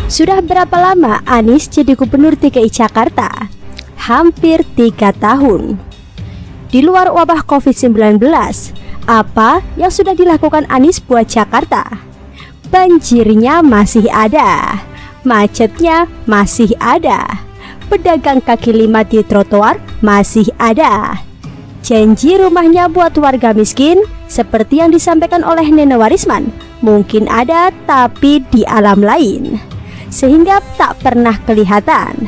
Sudah berapa lama Anies jadi gubernur DKI Jakarta? Hampir 3 tahun. Di luar wabah COVID-19, apa yang sudah dilakukan Anies buat Jakarta? Banjirnya masih ada, macetnya masih ada, pedagang kaki lima di trotoar masih ada. Janji rumahnya buat warga miskin seperti yang disampaikan oleh Neno Warisman mungkin ada, tapi di alam lain, sehingga tak pernah kelihatan.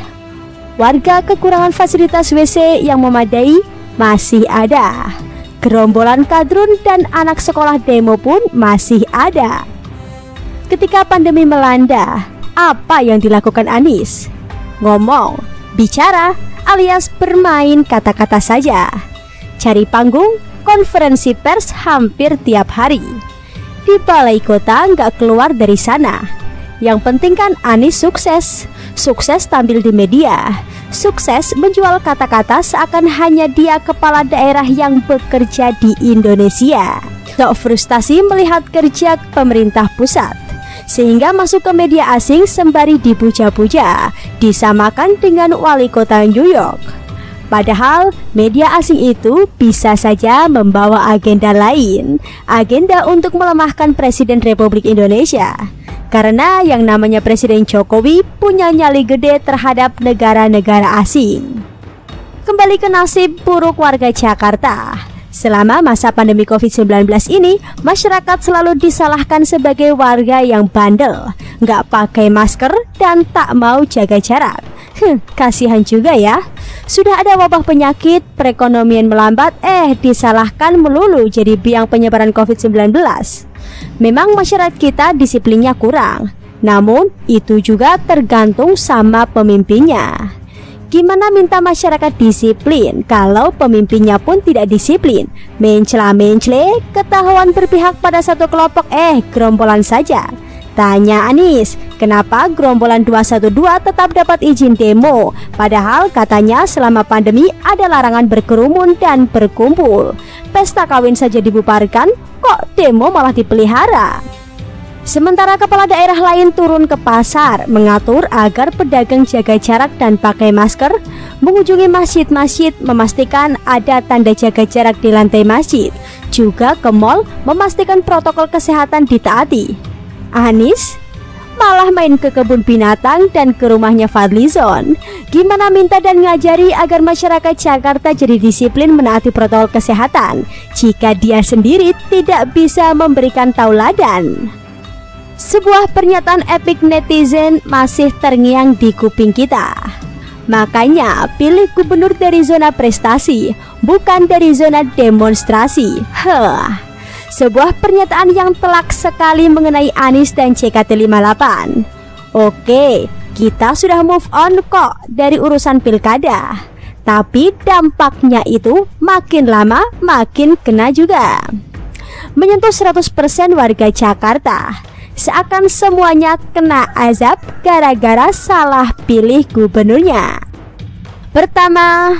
Warga kekurangan fasilitas WC yang memadai masih ada. Gerombolan kadrun dan anak sekolah demo pun masih ada. Ketika pandemi melanda, apa yang dilakukan Anies? Ngomong, bicara, alias bermain kata-kata saja. Cari panggung, konferensi pers hampir tiap hari. Di balai kota nggak keluar dari sana. Yang penting kan Anies sukses. Sukses tampil di media. Sukses menjual kata-kata seakan hanya dia kepala daerah yang bekerja di Indonesia. Tak frustasi melihat kerja pemerintah pusat, sehingga masuk ke media asing sembari dipuja-puja, disamakan dengan wali kota New York. Padahal media asing itu bisa saja membawa agenda lain, agenda untuk melemahkan Presiden Republik Indonesia. Karena yang namanya Presiden Jokowi punya nyali gede terhadap negara-negara asing. Kembali ke nasib buruk warga Jakarta. Selama masa pandemi COVID-19 ini, masyarakat selalu disalahkan sebagai warga yang bandel, nggak pakai masker dan tak mau jaga jarak. Kasihan juga ya. Sudah ada wabah penyakit, perekonomian melambat, disalahkan melulu jadi biang penyebaran COVID-19. Memang masyarakat kita disiplinnya kurang, namun itu juga tergantung sama pemimpinnya. Gimana minta masyarakat disiplin kalau pemimpinnya pun tidak disiplin? Mencela-mencele, ketahuan berpihak pada satu kelompok, gerombolan saja. Tanya Anies, kenapa gerombolan 212 tetap dapat izin demo? Padahal katanya selama pandemi ada larangan berkerumun dan berkumpul. Pesta kawin saja dibubarkan, kok demo malah dipelihara? Sementara kepala daerah lain turun ke pasar mengatur agar pedagang jaga jarak dan pakai masker, mengunjungi masjid-masjid memastikan ada tanda jaga jarak di lantai masjid, juga ke mal memastikan protokol kesehatan ditaati. Anies malah main ke kebun binatang dan ke rumahnya Fadlizon. Gimana minta dan ngajari agar masyarakat Jakarta jadi disiplin menaati protokol kesehatan jika dia sendiri tidak bisa memberikan tauladan? Sebuah pernyataan epik netizen masih terngiang di kuping kita. Makanya pilih gubernur dari zona prestasi, bukan dari zona demonstrasi. Sebuah pernyataan yang telak sekali mengenai Anies dan JKT58. Oke, kita sudah move on kok dari urusan pilkada, tapi dampaknya itu makin lama makin kena juga. Menyentuh 100% warga Jakarta. Seakan semuanya kena azab gara-gara salah pilih gubernurnya. Pertama,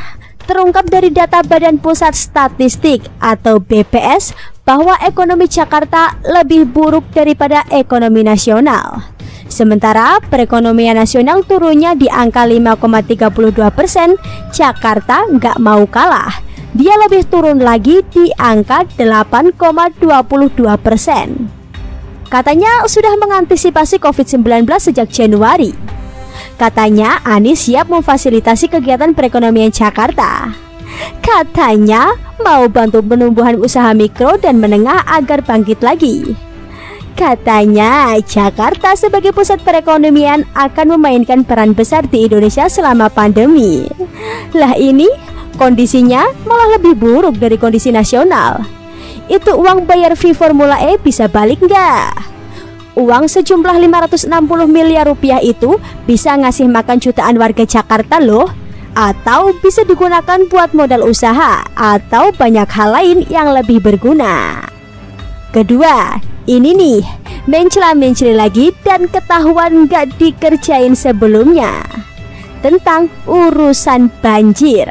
terungkap dari data Badan Pusat Statistik atau BPS bahwa ekonomi Jakarta lebih buruk daripada ekonomi nasional. Sementara perekonomian nasional turunnya di angka 5,32%, Jakarta nggak mau kalah. Dia lebih turun lagi di angka 8,22%. Katanya sudah mengantisipasi COVID-19 sejak Januari. Katanya Anies siap memfasilitasi kegiatan perekonomian Jakarta. Katanya mau bantu penumbuhan usaha mikro dan menengah agar bangkit lagi. Katanya Jakarta sebagai pusat perekonomian akan memainkan peran besar di Indonesia selama pandemi. Lah ini kondisinya malah lebih buruk dari kondisi nasional. Itu uang bayar fee Formula E bisa balik nggak? Uang sejumlah 560 miliar rupiah itu bisa ngasih makan jutaan warga Jakarta loh. Atau bisa digunakan buat modal usaha atau banyak hal lain yang lebih berguna. Kedua, ini nih, mencela-mencela lagi dan ketahuan nggak dikerjain sebelumnya. Tentang urusan banjir.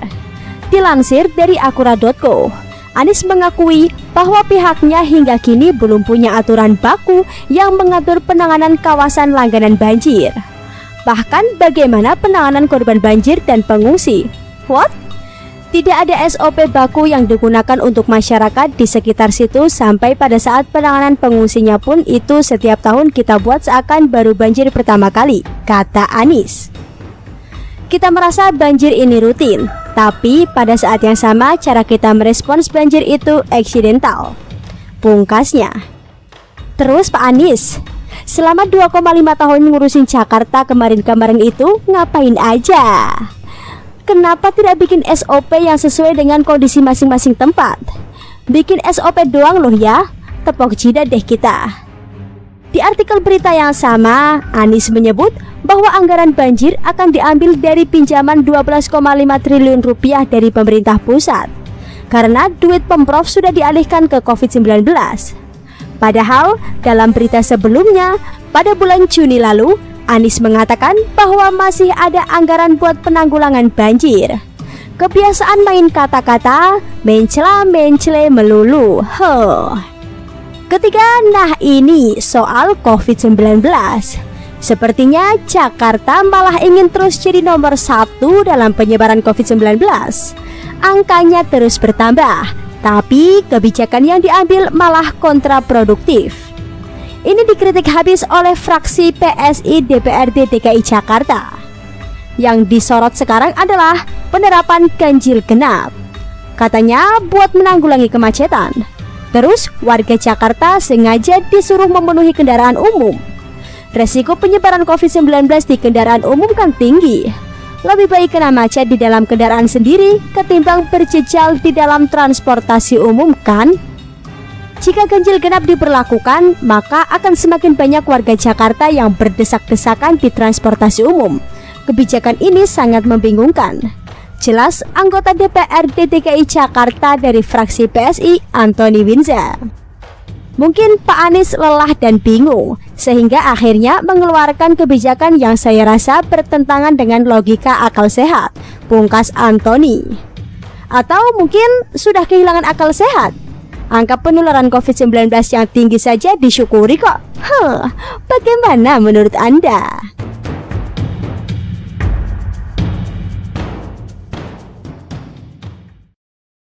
Dilansir dari akura.co, Anies mengakui bahwa pihaknya hingga kini belum punya aturan baku yang mengatur penanganan kawasan langganan banjir. Bahkan bagaimana penanganan korban banjir dan pengungsi? What? Tidak ada SOP baku yang digunakan untuk masyarakat di sekitar situ sampai pada saat penanganan pengungsinya pun itu setiap tahun kita buat seakan baru banjir pertama kali, kata Anies. Kita merasa banjir ini rutin, tapi pada saat yang sama cara kita merespons banjir itu eksidental, pungkasnya. Terus Pak Anies, selama 2,5 tahun ngurusin Jakarta kemarin-kemarin itu ngapain aja? Kenapa tidak bikin SOP yang sesuai dengan kondisi masing-masing tempat? Bikin SOP doang loh ya, tepok jidat deh kita. Di artikel berita yang sama, Anies menyebut bahwa anggaran banjir akan diambil dari pinjaman 12,5 triliun rupiah dari pemerintah pusat, karena duit Pemprov sudah dialihkan ke COVID-19. Padahal dalam berita sebelumnya, pada bulan Juni lalu, Anies mengatakan bahwa masih ada anggaran buat penanggulangan banjir. Kebiasaan main kata-kata, mencela-mencele melulu. Ketiga, nah ini soal COVID-19. Sepertinya Jakarta malah ingin terus jadi nomor 1 dalam penyebaran COVID-19. Angkanya terus bertambah, tapi kebijakan yang diambil malah kontraproduktif. Ini dikritik habis oleh fraksi PSI DPRD DKI Jakarta. Yang disorot sekarang adalah penerapan ganjil genap. Katanya buat menanggulangi kemacetan. Terus warga Jakarta sengaja disuruh memenuhi kendaraan umum. Resiko penyebaran COVID-19 di kendaraan umum kan tinggi. Lebih baik kena macet di dalam kendaraan sendiri ketimbang berjejal di dalam transportasi umum kan? Jika ganjil genap diberlakukan, maka akan semakin banyak warga Jakarta yang berdesak-desakan di transportasi umum. Kebijakan ini sangat membingungkan. Jelas anggota DPRD DKI Jakarta dari fraksi PSI, Antoni Winza. Mungkin Pak Anies lelah dan bingung, sehingga akhirnya mengeluarkan kebijakan yang saya rasa bertentangan dengan logika akal sehat, pungkas Antoni. Atau mungkin sudah kehilangan akal sehat. Angka penularan COVID-19 yang tinggi saja disyukuri kok. Bagaimana menurut Anda?